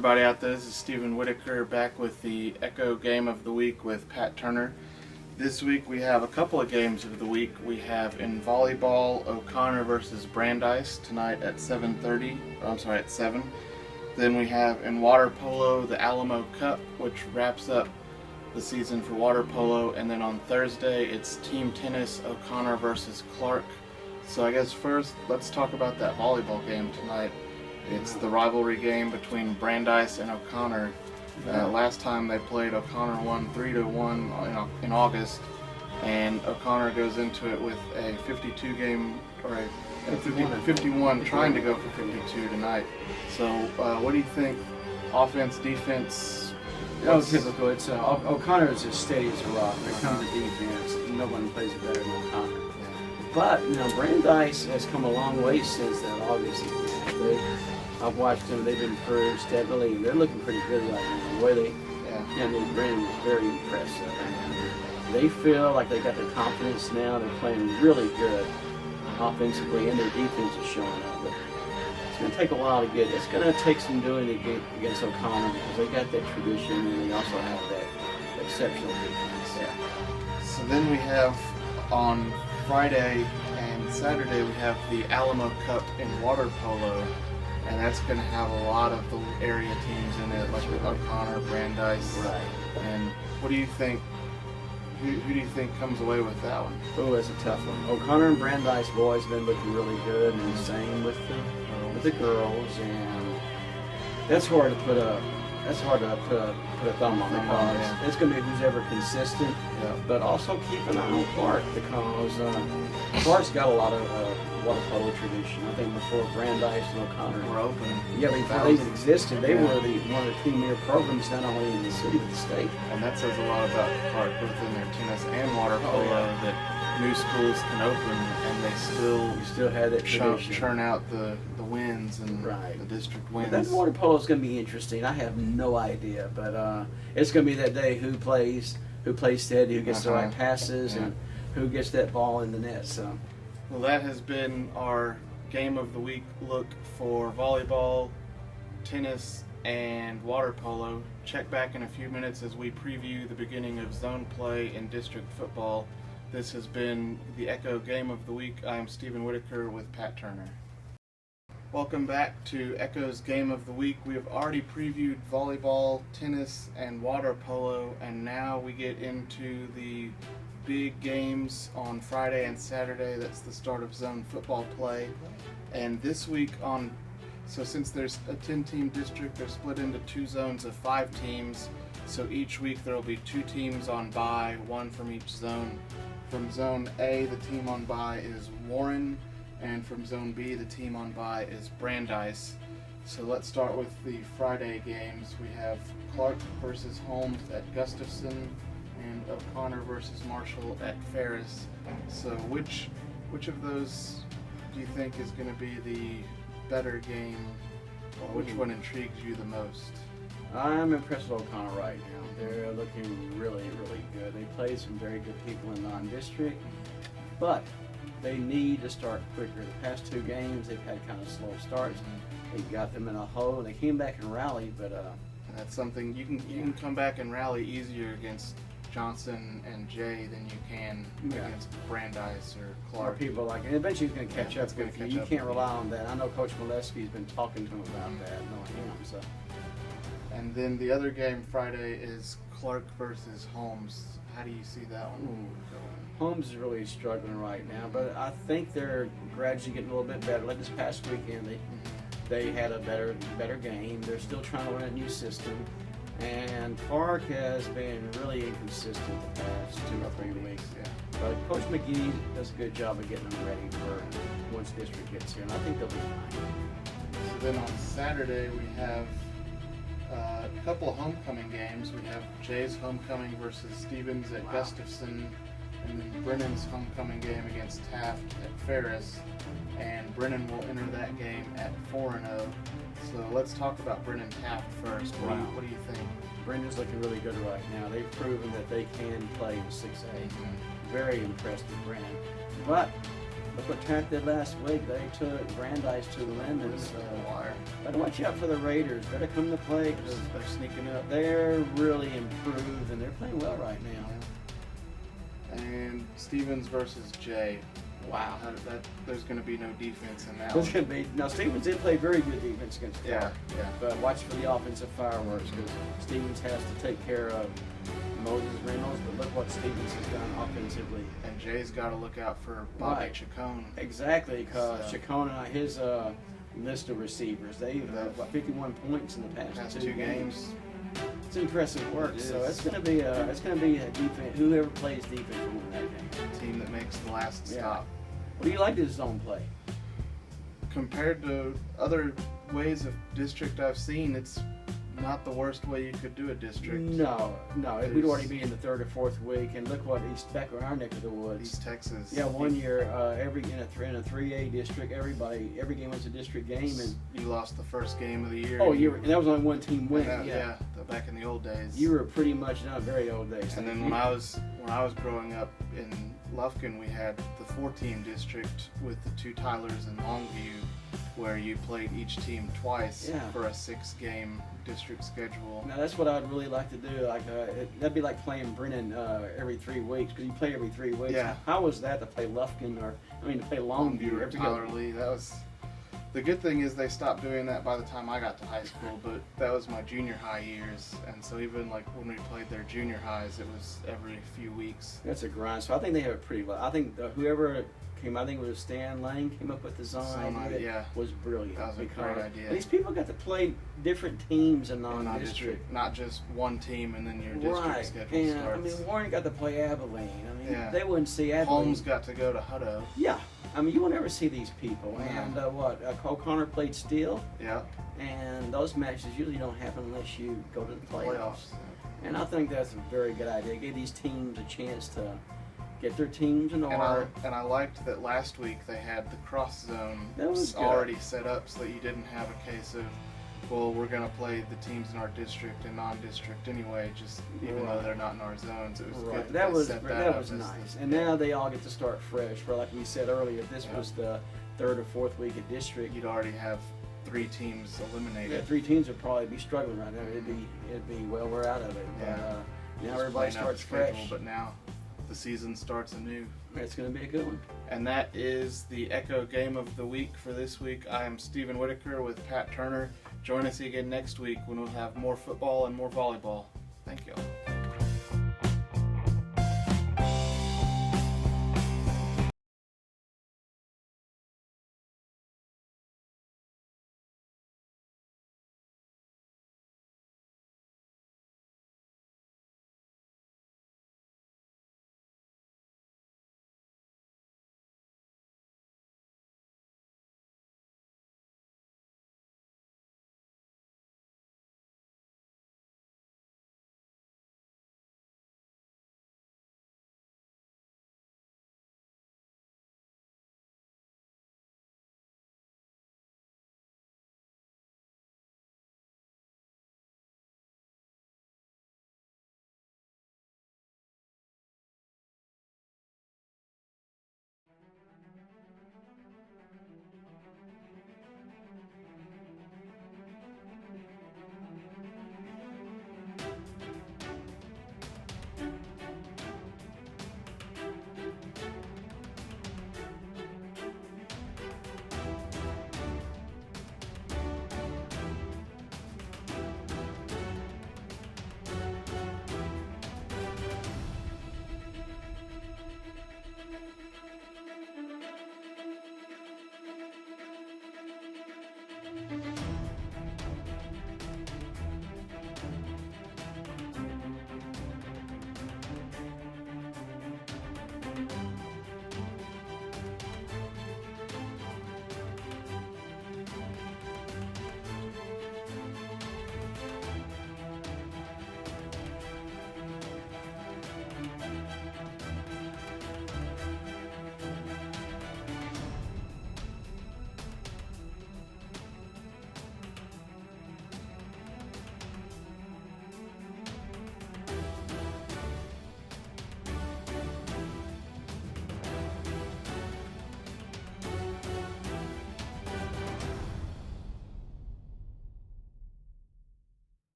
Everybody out there, this is Stephen Whitaker back with the Echo Game of the Week with Pat Turner. This week we have a couple of games of the week. We have in volleyball, OConnor versus Brandeis tonight at 7:30. At 7. Then we have in water polo the Alamo Cup, which wraps up the season for water polo. And then on Thursday it's team tennis, OConnor versus Clark. So I guess first let's talk about that volleyball game tonight. It's the rivalry game between Brandeis and OConnor. Last time they played, OConnor won 3-1 in August, and OConnor goes into it with a 51, trying to go for 52 tonight. So, what do you think? Offense, defense? Typical. It's OConnor is as steady as a rock. When it comes to defense, no one plays it better than OConnor. But Brandeis has come a long way since that August. I've watched them; they've improved steadily. They're looking pretty good right now. The way Brandon was very impressive. And they feel like they got their confidence now. They're playing really good offensively, and their defense is showing up. But it's going to take a while to get it. It's going to take some doing to get against OConnor because they got that tradition, and they also have that exceptional defense. Yeah. So then we have on Friday and Saturday we have the Alamo Cup in water polo, and that's going to have a lot of the area teams in it, like OConnor, Brandeis. Right. And what do you think? Who do you think comes away with that one? Oh, that's a tough one. OConnor and Brandeis have always been looking really good, and the same with the girls, and that's hard to put a thumb on because it's going to be who's ever consistent. Yeah. But also keep an eye on Clark because Clark's got a lot of water polo tradition. I think before Brandeis and OConnor were open. Yeah, before they existed, they were one of the premier programs not only in the city but the state. And that says a lot about Clark, both in their tennis and water polo, that new schools can open and they still have that tradition. Churn out the wins and the district wins. But that water polo is going to be interesting. I have no idea, but it's going to be that day who plays steady, who gets the right passes, and who gets that ball in the net. So. Well, that has been our Game of the Week look for volleyball, tennis, and water polo. Check back in a few minutes as we preview the beginning of zone play in district football. This has been the Echo Game of the Week. I am Stephen Whitaker with Pat Turner. Welcome back to Echo's Game of the Week. We have already previewed volleyball, tennis, and water polo, and now we get into the big games on Friday and Saturday. That's the start of zone football play. And this week so since there's a 10-team district, they're split into two zones of 5 teams. So each week there will be 2 teams on bye, one from each zone. From zone A, the team on bye is Warren, and from zone B, the team on bye is Brandeis. So let's start with the Friday games. We have Clark versus Holmes at Gustafson, and OConnor versus Marshall at Ferris. So which of those do you think is going to be the better game, or which one intrigues you the most? I'm impressed with OConnor right now. They're looking really, really good. They play some very good people in non-district, but they need to start quicker. The past 2 games, they've had kind of slow starts. They got them in a hole. They came back and rallied, but that's something you can come back and rally easier against Johnson and Jay than you can against Brandeis or Clark. Or people like, and eventually he's going to catch up with you. You can't rely on that. I know Coach Molesky's been talking to him about that, knowing him. So. And then the other game Friday is Clark versus Holmes. How do you see that one going? Holmes is really struggling right now, but I think they're gradually getting a little bit better. Like this past weekend, they had a better game. They're still trying to learn a new system. And Clark has been really inconsistent the past 2 or 3 weeks. But Coach McGee does a good job of getting them ready for once district gets here, and I think they'll be fine. So then on Saturday we have a couple of homecoming games. We have Jay's homecoming versus Stevens at Gustafson, and then Brennan's homecoming game against Taft at Ferris. And Brennan will enter that game at 4-0. So let's talk about Brennan Taft first. What do you think? Brennan's looking really good right now. They've proven that they can play in 6A. Very impressed with Brennan. But Look what Trent did last week. They took Brandeis to the lemons. Better watch out for the Raiders. Better come to play because They're sneaking up. they're really improved and they're playing well right now. And Stevens versus Jay. Wow. There's going to be no defense in that There's one. going to be now. Stevens did play very good defense against Clark. Yeah. But watch for the offensive fireworks because Stevens has to take care of Moses Reynolds. But look what Stevens has done offensively. And Jay's got to look out for Bobby Right. Chacon. Exactly, because So- Chacon and his list of receivers, they've got 51 points in the past two games. It's impressive work. It So is. it's going to be a defense. Whoever plays defense will win that game. Team that makes the last Yeah. stop. What do you like this zone play? Compared to other ways of district I've seen, it's not the worst way you could do a district. No. We'd already be in the third or fourth week, and look what back in our neck of the woods. East Texas. Yeah, one year, in a 3A district, every game was a district game, and You lost the first game of the year. and that was only one team win. Back in the old days. You were pretty much not very old days. And then when I was growing up in Lufkin, we had the 4-team district with the 2 Tylers and Longview, where you played each team twice for a 6-game district schedule. Now that's what I'd really like to do. Like that'd be like playing Brennan every 3 weeks because you play every 3 weeks. Yeah. How was that to play Lufkin to play Longview or every Tyler Lee? That was. The good thing is they stopped doing that by the time I got to high school, but that was my junior high years, and so even like when we played their junior highs, it was every few weeks. That's a grind. So I think they have it pretty well. I think whoever came, I think it was Stan Lane, came up with the zone idea. Was brilliant. That was a great idea. These people got to play different teams in non-district. Not just one team and then your district schedule starts. I mean, Warren got to play Abilene. I mean, they wouldn't see Abilene. Holmes got to go to Hutto. Yeah. I mean, you will never see these people. And O'Connor played Steel. Yeah. And those matches usually don't happen unless you go to the playoffs. And I think that's a very good idea. Give these teams a chance to get their teams in order. And I liked that last week they had the cross zone was already set up so that you didn't have a case of, well, we're going to play the teams in our district and non-district anyway, just even though they're not in our zones. It was good. That was nice. And now they all get to start fresh. For like we said earlier, if this was the third or fourth week of district, you'd already have 3 teams eliminated. Yeah, 3 teams would probably be struggling right now. It'd be well, we're out of it. But now everybody starts fresh. But now the season starts anew. It's going to be a good one. And that is the Echo Game of the Week for this week. I am Stephen Whitaker with Pat Turner. Join us again next week when we'll have more football and more volleyball. Thank you all.